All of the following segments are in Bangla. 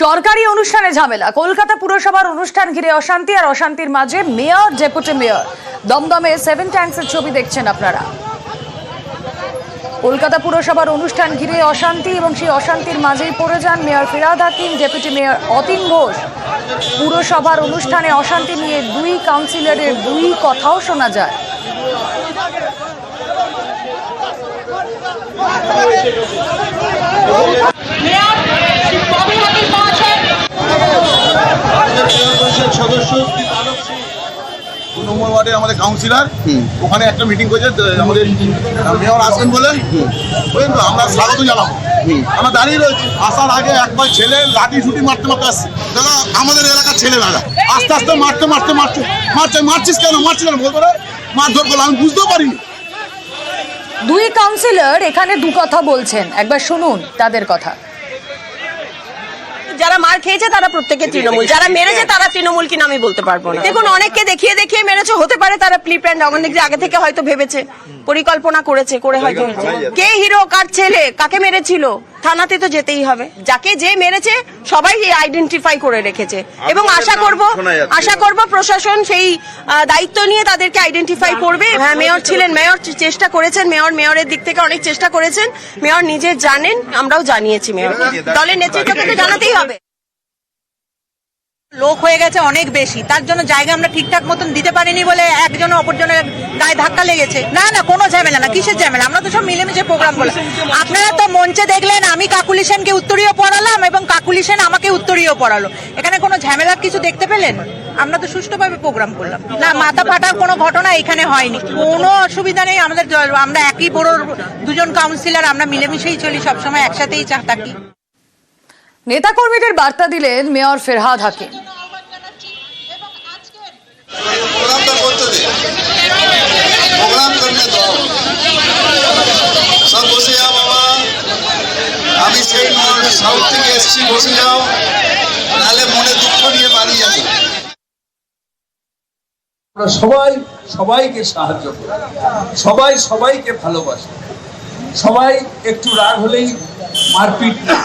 সরকারি অনুষ্ঠানে ঝামেলা। কলকাতা পুরসভার অনুষ্ঠান ঘিরে অশান্তি, আর অশান্তির মাঝে মেয়র, ডেপুটি মেয়র। দমদমে 7 ট্যাঙ্কসের ছবি দেখছেন আপনারা। কলকাতা পুরসভার অনুষ্ঠান ঘিরে অশান্তি এবং সেই অশান্তির মাঝেই পড়ে যান mayor Firhad Hakim, deputy mayor Atin Ghosh. পুরসভার অনুষ্ঠানে অশান্তি নিয়ে দুই কাউন্সিলরের দুই কথাও শোনা যায়। আমাদের কাউন্সিলর ওখানে একটা মিটিং করেছে, আমাদের মেয়র আসবেন বলে আমরা স্বাগত জানাবো। আমরা দাঁড়িয়ে রয়েছি, আসার আগে একবার ছেলে লাঠি ছুটি মারতে মারতে আসছে। দাদা আমাদের এলাকার ছেলে দাদা আস্তে আস্তে মারছিস কেন বলবো রে, মারধর করলো, আমি বুঝতেও পারিনি। দুই কাউন্সিলর এখানে দু কথা বলছেন, একবার শুনুন তাদের কথা। যারা মার খেয়েছে তারা প্রত্যেকে তৃণমূল, যারা মেরেছে তারা তৃণমূল কিনা আমি বলতে পারবো না। দেখুন, অনেককে দেখিয়ে দেখিয়ে মেরেছে, হতে পারে তারা প্রি প্ল্যান্ড আগে থেকে হয়তো ভেবেছে, পরিকল্পনা করেছে, করে হয়তো কে হিরো, কার ছেলে, কাকে মেরেছিল, থানাতে তো যেতেই হবে। যাকে যে মেরেছে সবাই আইডেন্টিফাই করে রেখেছে এবং আশা করব প্রশাসন সেই দায়িত্ব নিয়ে তাদেরকে আইডেন্টিফাই করবে। হ্যাঁ, মেয়র ছিলেন, মেয়র চেষ্টা করেছেন, মেয়রের দিক থেকে অনেক চেষ্টা করেছেন, মেয়র নিজে জানেন, আমরাও জানিয়েছি মেয়র। দলের নেতৃত্বকে তো জানাতেই হবে। লোক হয়ে গেছে অনেক বেশি, তার জন্য জায়গা আমরা ঠিকঠাক মতন দিতে পারিনি বলে একজন অপরজনের গায়ে ধাক্কা লেগেছে। না না, কোনো ঝামেলা না, কিসের ঝামেলা, আমরা তো সব মিলেমিশে প্রোগ্রাম করলাম। আপনারা তো মঞ্চে দেখলেন আমি কাকুলি সেনকে উত্তরীয় পড়ালাম এবং কাকুলি সেন আমাকে উত্তরীয় পড়ালো। এখানে কোনো ঝামেলার কিছু দেখতে পেলেন? আমরা তো সুষ্ঠুভাবে প্রোগ্রাম করলাম, না মাথা ফাটার কোনো ঘটনা এখানে হয়নি, কোনো অসুবিধা নেই। আমাদের আমরা একই বড় দুজন কাউন্সিলর, আমরা মিলেমিশেই চলি, সবসময় একসাথেই থাকি। নেতাকর্মীদের বার্তা দিলেন মেয়র ফিরহাদ হাকিম। আমি সেই সাউথ থেকে এসছি, বসে যাও, নাহলে মনে দুঃখ নিয়ে বাড়ি যাবো। সবাইকে সাহায্য করে, সবাইকে ভালোবাসে। সবাই একটু রাগ হলেই মারপিট না,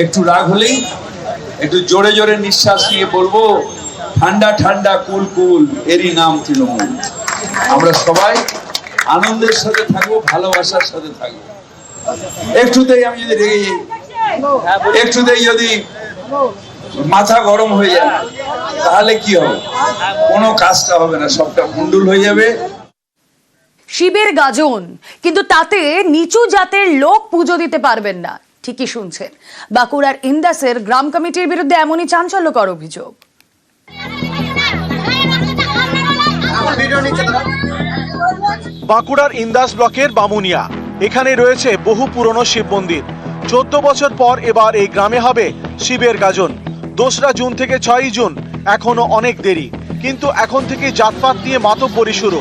একটু রাগ হলেই একটু জোরে জোরে নিঃশ্বাস নিয়ে বলবো ঠান্ডা ঠান্ডা কুল কুল, এরই নাম তৃণমূল। আমরা সবাই আনন্দের সাথে থাকবো, ভালোবাসার সাথে থাকবো। একটুতেই আমি যদি রেগে যাই, একটুতেই যদি মাথা গরম হয়ে যায়, তাহলে কি হবে? কোনো কাজটা হবে না, সবটা ভুন্ডুল হয়ে যাবে। শিবের গাজন, কিন্তু তাতে নিচু জাতের লোক পুজো দিতে পারবেন না। ঠিকই শুনছেন, বাঁকুড়ার ইন্দাসের গ্রাম কমিটির বিরুদ্ধে এমনই চাঞ্চল্যকর অভিযোগ। বাঁকুড়ার ইন্দাস ব্লকের বামুনিয়া, এখানে রয়েছে বহু পুরনো শিব মন্দির। 14 বছর পর এবার এই গ্রামে হবে শিবের গাজন। 2রা জুন থেকে 6ই জুন, এখনো অনেক দেরি, কিন্তু এখন থেকে জাতপাত নিয়ে মাতব্বরি শুরু।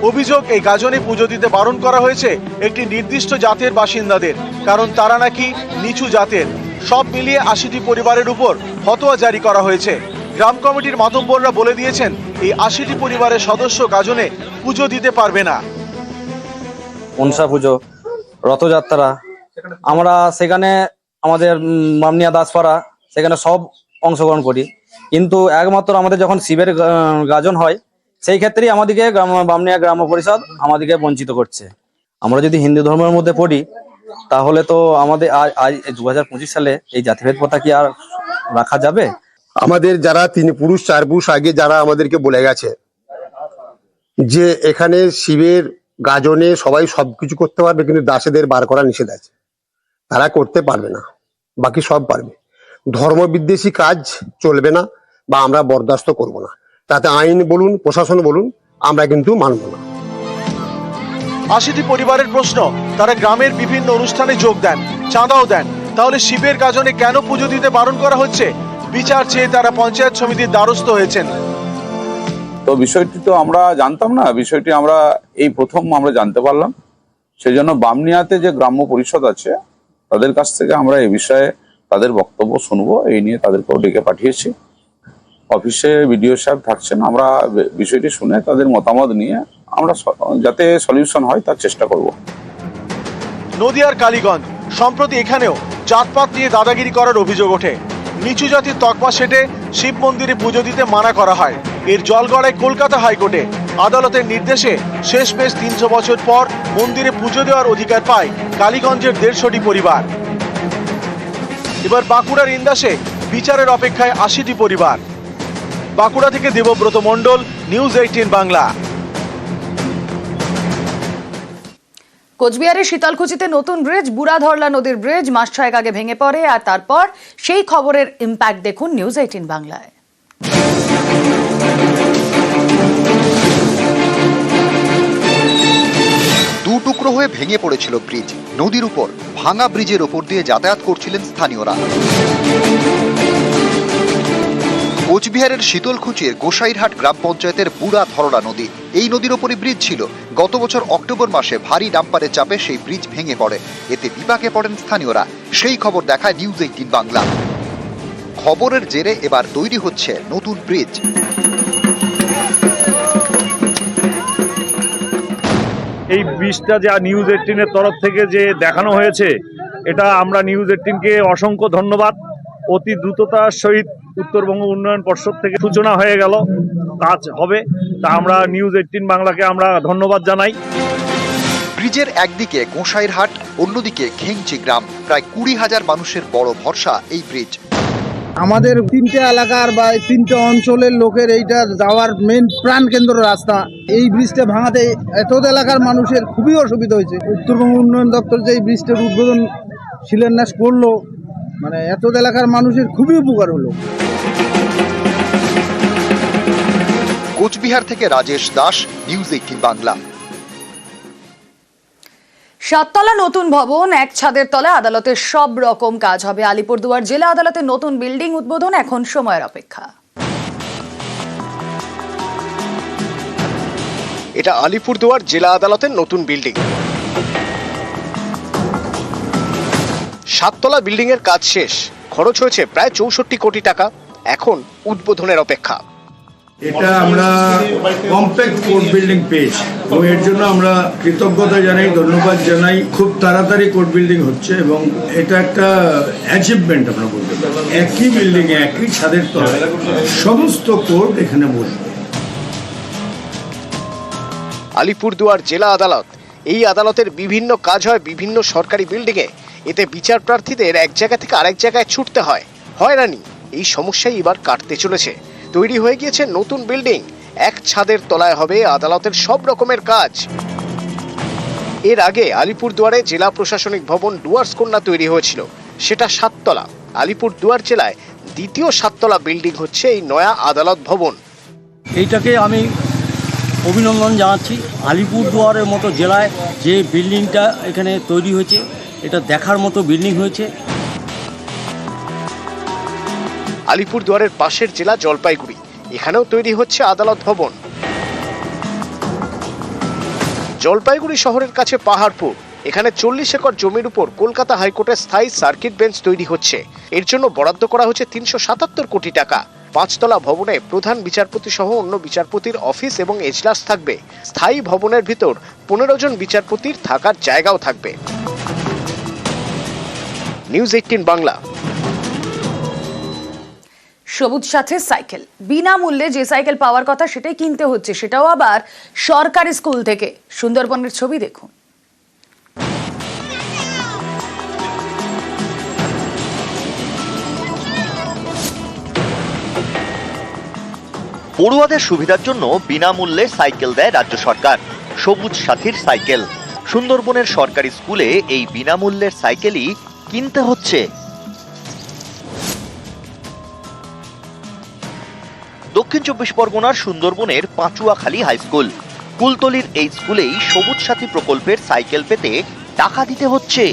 অভিযোগ, এই গাজনে পুজো দিতে বারণ করা হয়েছে একটি নির্দিষ্ট জাতের বাসিন্দাদের, কারণ তারা নাকি নিচু জাতের। সব মিলিয়ে 80টি পরিবারের উপর ফতোয়া জারি করা হয়েছে। গ্রাম কমিটির মাতব্বররা বলে দিয়েছেন এই 80টি পরিবারের সদস্য গাজনে পুজো দিতে পারবে না। মনসা পুজো, রথযাত্রা, আমরা সেখানে আমাদের বামনিয়া দাসপাড়া সেখানে সব অংশগ্রহণ করি, কিন্তু একমাত্র আমাদের যখন শিবের গাজন হয় সেই ক্ষেত্রেই আমাদেরকে বামনিয়া গ্রাম পরিষদ আমাদেরকে বঞ্চিত করছে। আমরা যদি হিন্দু ধর্মের মধ্যে পড়ি তাহলে তো আমাদের আজ 2025 সালে এই জাতিভেদ প্রথা কি আর রাখা যাবে? আমাদের যারা 3 পুরুষ 4 পুরুষ আগে যারা আমাদেরকে বলে গেছে যে এখানে শিবের গাজনে সবাই সবকিছু করতে পারবে, কিন্তু দাসেদের বার করা নিষেধ আছে, তারা করতে পারবে না, বাকি সব পারবে। ধর্মবিদ্বেষী কাজ চলবে না বা আমরা বরদাস্ত করব না, তাতে আইন বলুন প্রশাসন বলুন, আমরা কিন্তু মানব না। 80টি পরিবারের প্রশ্ন, তারা গ্রামের বিভিন্ন অনুষ্ঠানে যোগ দেন, চাঁদাও দেন, তাহলে শিবের গাজনে কেন পুজো দিতে বারণ করা হচ্ছে? বিচার চেয়ে তারা পঞ্চায়েত সমিতির দ্বারস্থ হয়েছেন। তো বিষয়টি তো আমরা জানতাম না, বিষয়টি আমরা এই প্রথম আমরা জানতে পারলাম। সেই জন্য বামনিয়াতে যে গ্রাম্য পরিষদ আছে তাদের কাছ থেকে আমরা এই বিষয়ে তাদের বক্তব্য শুনবো, এই নিয়ে তাদেরকেও ডেকে পাঠিয়েছি। অফিসে বিডিও সাহেব থাকছেন, আমরা বিষয়টি শুনে তাদের মতামত নিয়ে আমরা যাতে সলিউশন হয় তার চেষ্টা করব। নদিয়ার কালীগঞ্জ, সম্প্রতি এখানেও জাতপাত নিয়ে দাদাগিরি করার অভিযোগ ওঠে। নিচু জাতির তকমা সেটে শিব মন্দিরে পুজো দিতে মানা করা হয়। এর জলগড়ায় কলকাতা হাইকোর্টে আদালতের নির্দেশে শেষমেশ 300 বছর পর মন্দিরে পুজো দেওয়ার অধিকার পায় কালীগঞ্জের 150টি পরিবার। এবার বাঁকুড়ার ইন্দাসে বিচারের অপেক্ষায় 80টি পরিবার। বাঁকুড়া থেকে দেবব্রত মণ্ডল, নিউজ 18 বাংলা। কোচবিহারের শীতলকুচিতে নতুন ব্রিজ, বুড়াধরলা নদীর ব্রিজ মাস 6 আগে ভেঙে পড়ে, আর তারপর সেই খবরের ইম্প্যাক্ট দেখুন নিউজ 18 বাংলায়। দু টুকরো হয়ে ভেঙে পড়েছিল ব্রিজ। নদীর উপর ভাঙা ব্রিজের ওপর দিয়ে যাতায়াত করছিলেন স্থানীয়রা। কোচবিহারের শীতলকুচির গোসাইরহাট গ্রাম পঞ্চায়েতের বুড়াধরলা নদী, এই নদীর ওপরই ব্রিজ ছিল। গত বছর অক্টোবর মাসে ভারী ডাম্পারের চাপে সেই ব্রিজ ভেঙে পড়ে। এতে বিপাকে পড়েন স্থানীয়রা। সেই খবর দেখায় নিউজ 18 বাংলা। খবরের জেরে এবার তৈরি হচ্ছে নতুন ব্রিজ। এই ব্রিজটা যা নিউজ 18-এর তরফ থেকে যে দেখানো হয়েছে, এটা আমরা নিউজ 18-কে অসংখ্য ধন্যবাদ। অতি দ্রুততার সহিত উত্তরবঙ্গ উন্নয়ন পর্ষদ থেকে সূচনা হয়ে গেল, কাজ হবে, তা আমরা নিউজ 18 বাংলাকে আমরা ধন্যবাদ জানাই। ব্রিজের একদিকে গোসাইরহাট, অন্যদিকে খেংচি গ্রাম। প্রায় 20,000 মানুষের বড় ভরসা এই ব্রিজ। আমাদের 3টে এলাকার বা 3টে অঞ্চলের লোকের এইটা যাওয়ার মেন প্রাণ কেন্দ্র রাস্তা। এই ব্রিজটা ভাঙাতে এত এলাকার মানুষের খুবই অসুবিধা হয়েছে। উত্তরবঙ্গ উন্নয়ন দপ্তর যে এই ব্রিজটার উদ্বোধন শিলান্যাস করলো, মানে এত এলাকার মানুষের খুবই উপকার হলো। কোচবিহার থেকে রাজেশ দাস, নিউজ 18 বাংলা। 7 তলা নতুন ভবন, এক ছাদের তলে আদালতের সব রকম কাজ হবে। আলিপুরদুয়ার জেলা আদালতের নতুন বিল্ডিং উদ্বোধন এখন সময়ের অপেক্ষা। এটা আলিপুরদুয়ার জেলা আদালতের নতুন বিল্ডিং। 7 তলা বিল্ডিং এর কাজ শেষ, খরচ হয়েছে প্রায় 64 কোটি টাকা। এখন উদ্বোধনের অপেক্ষা। এটা আমরা কমপ্যাক্ট কোর্ট বিল্ডিং পেয়েছি, তো এর জন্য আমরা কৃতজ্ঞতা জানাই, ধন্যবাদ জানাই। খুব তাড়াতাড়ি কোর্ট বিল্ডিং হচ্ছে এবং এটা একটা অ্যাচিভমেন্ট আমরা বলতে পারি। একই বিল্ডিং এ একই ছাদের তলায় সমস্ত কোর্ট এখানে বসবে। আলিপুরদুয়ার জেলা আদালত, এই আদালতের বিভিন্ন কাজ হয় বিভিন্ন সরকারি বিল্ডিং এ। এতে বিচার প্রার্থীদের এক জায়গা থেকে আরেক জায়গায় ছুটতে হয়, হয়রানি। এই সমস্যাই এবার কাটতে চলেছে। তৈরি হয়ে গিয়েছে নতুন বিল্ডিং, এক ছাদের তলায় হবে আদালতের সব রকমের কাজ। এর আগে আলিপুরদুয়ারে জেলা প্রশাসনিক ভবন ডুয়ার্স কন্যা তৈরি হয়েছিল, সেটা 7 তলা। আলিপুরদুয়ার জেলায় দ্বিতীয় 7 তলা বিল্ডিং হচ্ছে এই নয়া আদালত ভবন। এইটাকে আমি অভিনন্দন জানাচ্ছি। আলিপুরদুয়ারের মতো জেলায় যে বিল্ডিংটা এখানে তৈরি হয়েছে, এটা দেখার মতো বিল্ডিং হয়েছে। আলিপুরদুয়ারের পাশের জেলা জলপাইগুড়ি, এখানেও তৈরি হচ্ছে আদালত ভবন। জলপাইগুড়ি শহরের কাছে পাহাড়পুর, এখানে 40 একর জমির উপর কলকাতা হাইকোর্টের স্থায়ী সার্কিট বেঞ্চ তৈরি হচ্ছে। এর জন্য বরাদ্দ করা হচ্ছে 377 কোটি টাকা। 5 তলা ভবনে প্রধান বিচারপতি সহ অন্য বিচারপতির অফিস এবং এজলাস থাকবে। স্থায়ী ভবনের ভিতর 15 জন বিচারপতির থাকার জায়গাও থাকবে। নিউজ 18 বাংলা। সবুজ সাথী সাইকেল, বিনামূল্যে যে সাইকেল পাওয়ার কথা সেটাই কিনতে হচ্ছে, সেটাও আবার সরকারি স্কুল থেকে। সুন্দরবনের ছবি দেখুন। পড়ুয়াদের সুবিধার জন্য বিনামূল্যে সাইকেল দেয় রাজ্য সরকার। সবুজ সাথীর সাইকেল। সুন্দরবনের সরকারি স্কুলে এই বিনামূল্যের সাইকেলই কিনতে হচ্ছে। দক্ষিণ 24 পরগনার সুন্দরবনের পাঁচুয়াখালী হাই স্কুল। কুলতলির এই স্কুলেই সবুজ সাথী প্রকল্পের সাইকেল পেতে টাকা দিতে হচ্ছে।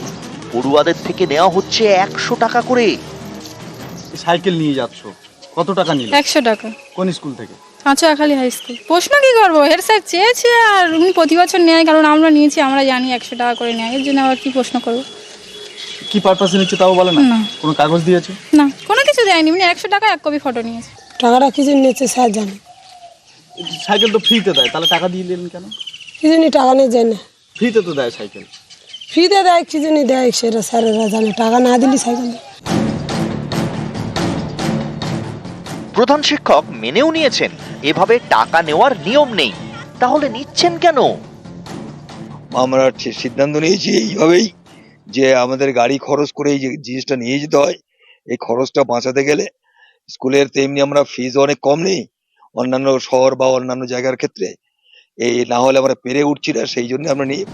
পড়ুয়াদের থেকে নেওয়া হচ্ছে 100 টাকা করে। সাইকেল নিয়ে যাচ্ছ, কত টাকা নিলে? 100 টাকা। কোন স্কুল থেকে? পাঁচুয়াখালী হাই স্কুল। প্রশ্ন কি করবো, হেড স্যার চেয়েছে আর উনি প্রতি বছর নেয়, কারণ আমরা নিয়েছি, আমরা জানি 100 টাকা করে নেয়, এর জন্য আবার কি প্রশ্ন করবো। কি পারপাসে নিচ্ছে তাও বলে না? কোনো কাগজ দিয়েছে? না, কোনো কিছু দেয়নি, মানে 100 টাকা 1 কপি ফটো নিয়েছে। টাকাটা কি জন্য নিয়েছে স্যার জানে। সাইকেল তো ফ্রিতে দেয়, তাহলে টাকা দিয়ে নিলেন কেন? কি জন্য টাকা নিয়ে যায় না? ফ্রিতে তো দেয় সাইকেল। ফ্রিতে দেয় কি জানি দেয় সেটা স্যারেরা জানে, টাকা না দিলে সাইকেল দেয়। প্রধান শিক্ষক মেনেও নিয়েছেন এভাবে টাকা নেওয়ার নিয়ম নেই, তাহলে নিচ্ছেন কেন? আমরা সিদ্ধান্ত নিয়েছি এইভাবেই যে আমাদের গাড়ি খরচ করে এই যে জিনিসটা নিয়ে যেতে হয়, এই খরচটা বাঁচাতে গেলে স্কুলের তেমনি আমরা ফিজ অনেক কম নেই অন্যান্য শহর বা অন্যান্য জায়গার ক্ষেত্রে, এই না হলে আমরা পেরে উঠছি না, সেই জন্য আমরা নিই।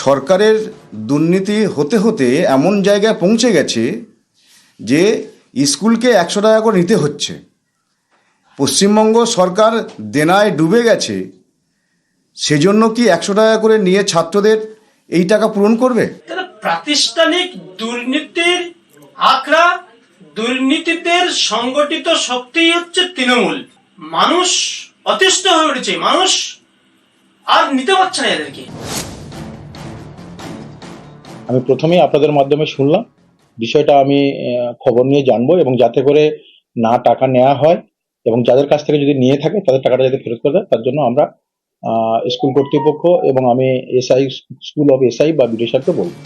সরকারের দুর্নীতি হতে হতে এমন জায়গায় পৌঁছে গেছে যে স্কুলকে 100 টাকা করে নিতে হচ্ছে। পশ্চিমবঙ্গ সরকার দেনায় ডুবে গেছে, সেজন্য কি 100 টাকা করে নিয়ে ছাত্রদের এই টাকা পূরণ করবে? প্রাতিষ্ঠানিক দুর্নীতির আখড়া, দুর্নীতিদের সংগঠিত শক্তি হচ্ছে তৃণমূল। মানুষ অতিষ্ঠ হয়ে উঠেছে, মানুষ আর নিতে পারছে না এদেরকে। আমি প্রথমেই আপনাদের মাধ্যমে শুনলাম বিষয়টা, আমি খবর নিয়ে জানবো এবং যাতে করে না টাকা নেওয়া হয় এবং যাদের কাছ থেকে যদি নিয়ে থাকে তাদের টাকাটা যাতে ফেরত করে দেয়, তার জন্য আমরা স্কুল কর্তৃপক্ষ এবং আমি এসআই, স্কুল অফ এসআই বা বিডিও সাহেবকে বলবো।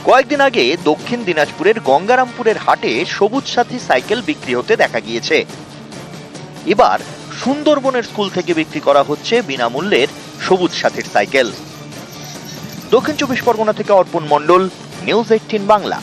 কয়েকদিন আগে দক্ষিণ দিনাজপুরের গঙ্গারামপুরের হাটে সবুজ সাথী সাইকেল বিক্রি হতে দেখা গিয়েছে। এবার সুন্দরবনের স্কুল থেকে বিক্রি করা হচ্ছে বিনামূল্যের সবুজ সাথীর সাইকেল। দক্ষিণ 24 পরগনা থেকে অর্পণ মণ্ডল, নিউজ 18 বাংলা।